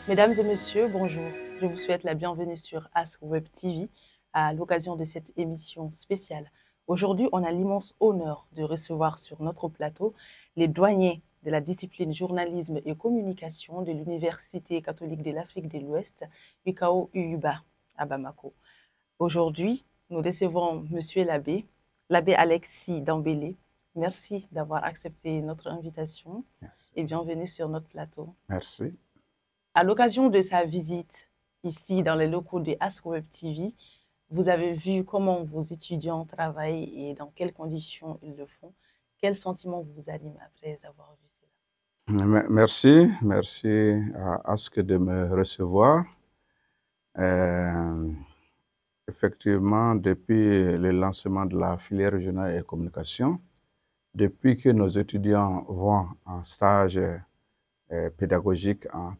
Mesdames et messieurs, bonjour. Je vous souhaite la bienvenue sur Ask Web TV à l'occasion de cette émission spéciale. Aujourd'hui, on a l'immense honneur de recevoir sur notre plateau les douaniers de la discipline journalisme et communication de l'Université catholique de l'Afrique de l'Ouest, UKO-UUBA, à Bamako. Aujourd'hui, nous recevons Monsieur l'abbé Alexis Dambélé. Merci d'avoir accepté notre invitation et bienvenue sur notre plateau. Merci. À l'occasion de sa visite ici dans les locaux de Ask Web TV, vous avez vu comment vos étudiants travaillent et dans quelles conditions ils le font. Quel sentiment vous anime après avoir vu cela? Merci à Ask de me recevoir. Effectivement, depuis le lancement de la filière régionale et communication, depuis que nos étudiants vont en stage pédagogique en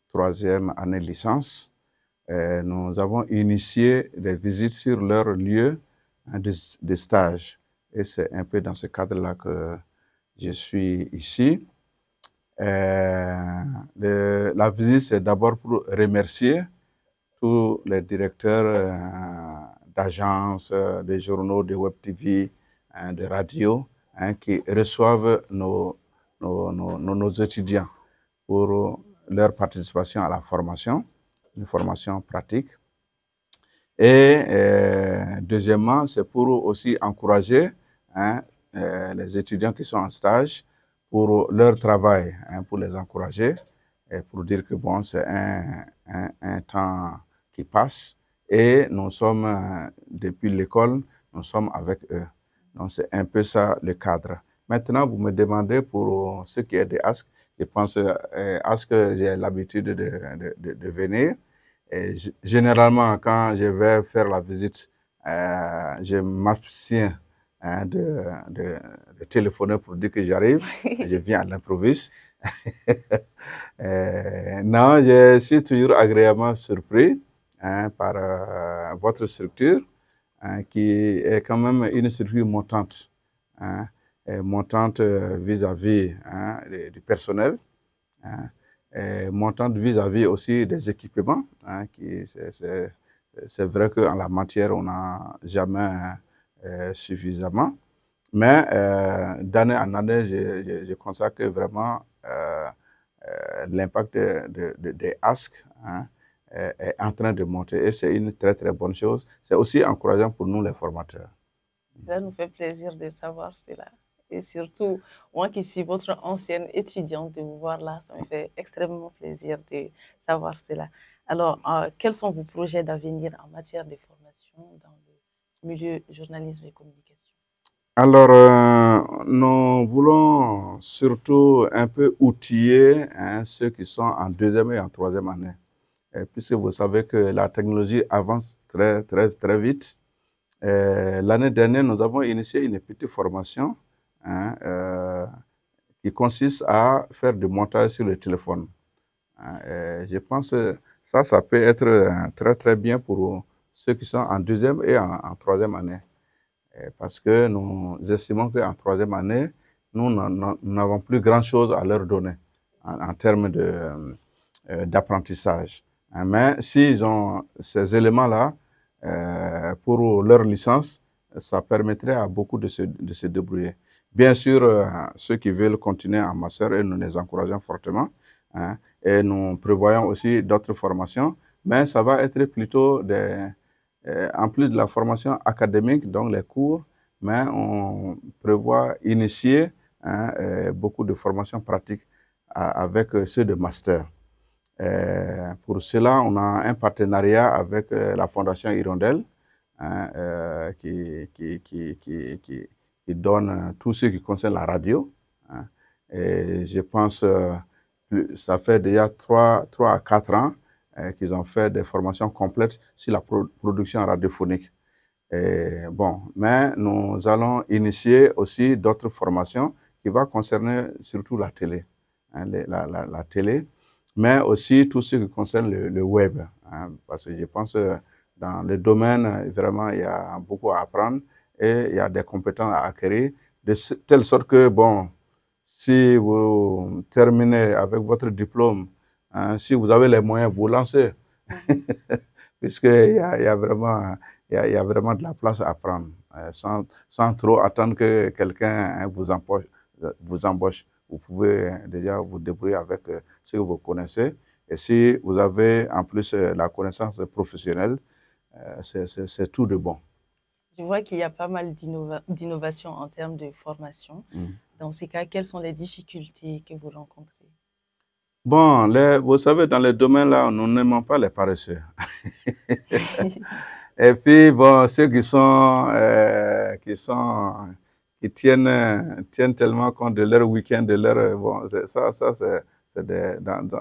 troisième année licence, nous avons initié des visites sur leur lieu de stage. Et c'est un peu dans ce cadre-là que je suis ici. La visite, c'est d'abord pour remercier tous les directeurs d'agences, de journaux, de web TV, de radio, qui reçoivent nos étudiants pour leur participation à la formation, une formation pratique. Et deuxièmement, c'est pour aussi encourager les étudiants qui sont en stage pour leur travail, pour les encourager et pour dire que bon, c'est un temps qui passe et nous sommes, depuis l'école, nous sommes avec eux. Donc c'est un peu ça le cadre. Maintenant, vous me demandez pour ce qui est de Ask, je pense Ask, j'ai l'habitude de venir. Et généralement, quand je vais faire la visite, je m'abstiens de téléphoner pour dire que j'arrive. Je viens à l'improviste. Non, je suis toujours agréablement surpris par votre structure, qui est quand même une structure montante, montante vis-à-vis du personnel, montante vis-à-vis aussi des équipements. C'est vrai qu'en la matière, on n'a jamais suffisamment. Mais d'année en année, je constate que vraiment l'impact des ASC est en train de monter et c'est une très très bonne chose. C'est aussi encourageant pour nous les formateurs. Ça nous fait plaisir de savoir cela. Et surtout, moi qui suis votre ancienne étudiante, de vous voir là, ça me fait extrêmement plaisir de savoir cela. Alors, quels sont vos projets d'avenir en matière de formation dans le milieu journalisme et communication? Alors, nous voulons surtout un peu outiller ceux qui sont en deuxième et en troisième année. Puisque vous savez que la technologie avance très, très, très vite. L'année dernière, nous avons initié une petite formation qui consiste à faire du montage sur le téléphone. Je pense que ça peut être très, très bien pour ceux qui sont en deuxième et en troisième année. Parce que nous estimons qu'en troisième année, nous n'avons plus grand-chose à leur donner en termes d'apprentissage. Mais s'ils ont ces éléments-là pour leur licence, ça permettrait à beaucoup de se débrouiller. Bien sûr, ceux qui veulent continuer en master, et nous les encourageons fortement. Et nous prévoyons aussi d'autres formations, mais ça va être plutôt en plus de la formation académique, donc les cours, mais on prévoit initier beaucoup de formations pratiques avec ceux de master. Pour cela, on a un partenariat avec la Fondation Hirondelle qui donne tout ce qui concerne la radio. Et je pense ça fait déjà 3 à 4 ans qu'ils ont fait des formations complètes sur la production radiophonique. Bon, mais nous allons initier aussi d'autres formations qui vont concerner surtout la télé, la télé, mais aussi tout ce qui concerne le web, parce que je pense que dans le domaine, vraiment, il y a beaucoup à apprendre et il y a des compétences à acquérir, de telle sorte que, bon, si vous terminez avec votre diplôme hein. Si vous avez les moyens, vous lancez. Puisqu'il y a, il y a vraiment, il y a vraiment de la place à prendre, sans trop attendre que quelqu'un hein, vous embauche. Vous pouvez déjà vous débrouiller avec ce que vous connaissez. Et si vous avez en plus la connaissance professionnelle, c'est tout de bon. Je vois qu'il y a pas mal d'innovations en termes de formation. Dans ces cas, quelles sont les difficultés que vous rencontrez? Bon, vous savez, dans les domaines là, nous n'aimons pas les paresseux. Et puis, bon, ceux qui tiennent tellement compte de leur week-end, de leur, bon,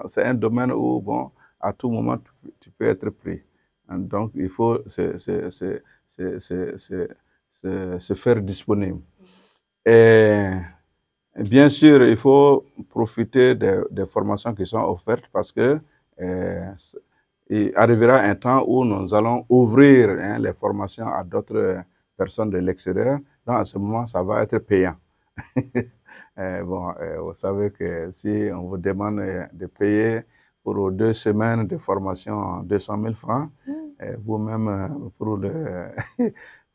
c'est un domaine où, bon, à tout moment, tu peux être pris. Donc, il faut se faire disponible. Et bien sûr, il faut profiter des formations qui sont offertes parce que il arrivera un temps où nous allons ouvrir hein, les formations à d'autres personnes de l'extérieur. Donc, à ce moment, ça va être payant. Bon, vous savez que si on vous demande de payer pour 2 semaines de formation 200 000 francs, vous-même pour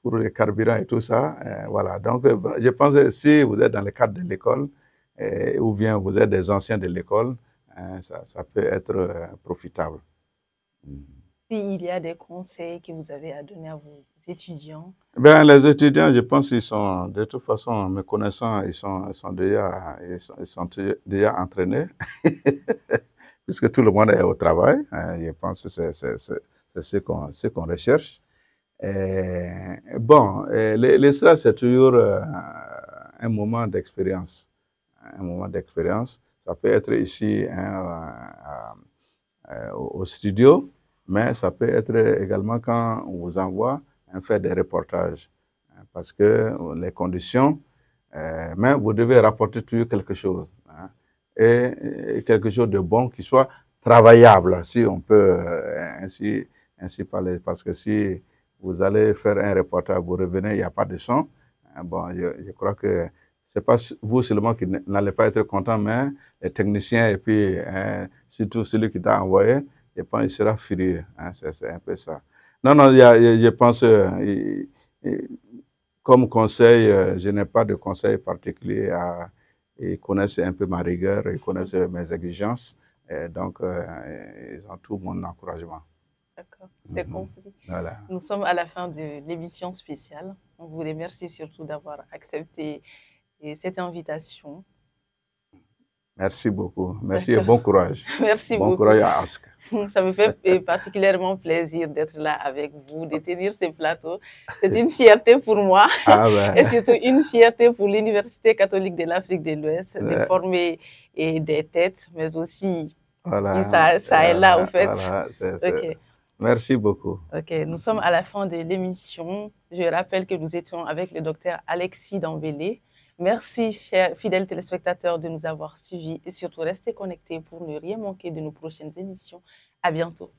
pour le carburant et tout ça, voilà. Donc, je pense que si vous êtes dans le cadre de l'école, ou bien vous êtes des anciens de l'école, ça peut être profitable. S'il y a des conseils que vous avez à donner à vos étudiants? Ben, les étudiants, je pense qu'ils sont, de toute façon, me connaissant, ils sont déjà entraînés, puisque tout le monde est au travail. Je pense que c'est ce qu'on recherche. Bon, les stages, c'est toujours un moment d'expérience. Un moment d'expérience. Ça peut être ici hein, au studio, mais ça peut être également quand on vous envoie faire des reportages. Parce que les conditions, mais vous devez rapporter toujours quelque chose. Hein, et quelque chose de bon qui soit travaillable, si on peut ainsi parler. Parce que si vous allez faire un reportage, vous revenez, il n'y a pas de son. Bon, je crois que c'est pas vous seulement qui n'allez pas être content, mais les techniciens et puis surtout celui qui t'a envoyé, je pense qu'il sera furieux. Hein, c'est un peu ça. Non, non, je pense, comme conseil, je n'ai pas de conseil particulier. Ils connaissent un peu ma rigueur, ils connaissent mes exigences, et donc ils ont tout mon encouragement. D'accord, c'est compris. Voilà. Nous sommes à la fin de l'émission spéciale. On vous remercie surtout d'avoir accepté cette invitation. Merci beaucoup. Merci et bon courage. Merci bon beaucoup. Courage à Ask. Ça me fait particulièrement plaisir d'être là avec vous, de tenir ce plateau. C'est une fierté pour moi et surtout une fierté pour l'Université catholique de l'Afrique de l'Ouest de former des têtes, mais aussi ça est là, en fait. Voilà, Okay. Merci beaucoup. Ok, nous sommes à la fin de l'émission. Je rappelle que nous étions avec le docteur Alexis Dembélé. Merci, chers fidèles téléspectateurs, de nous avoir suivis et surtout restez connectés pour ne rien manquer de nos prochaines émissions. À bientôt.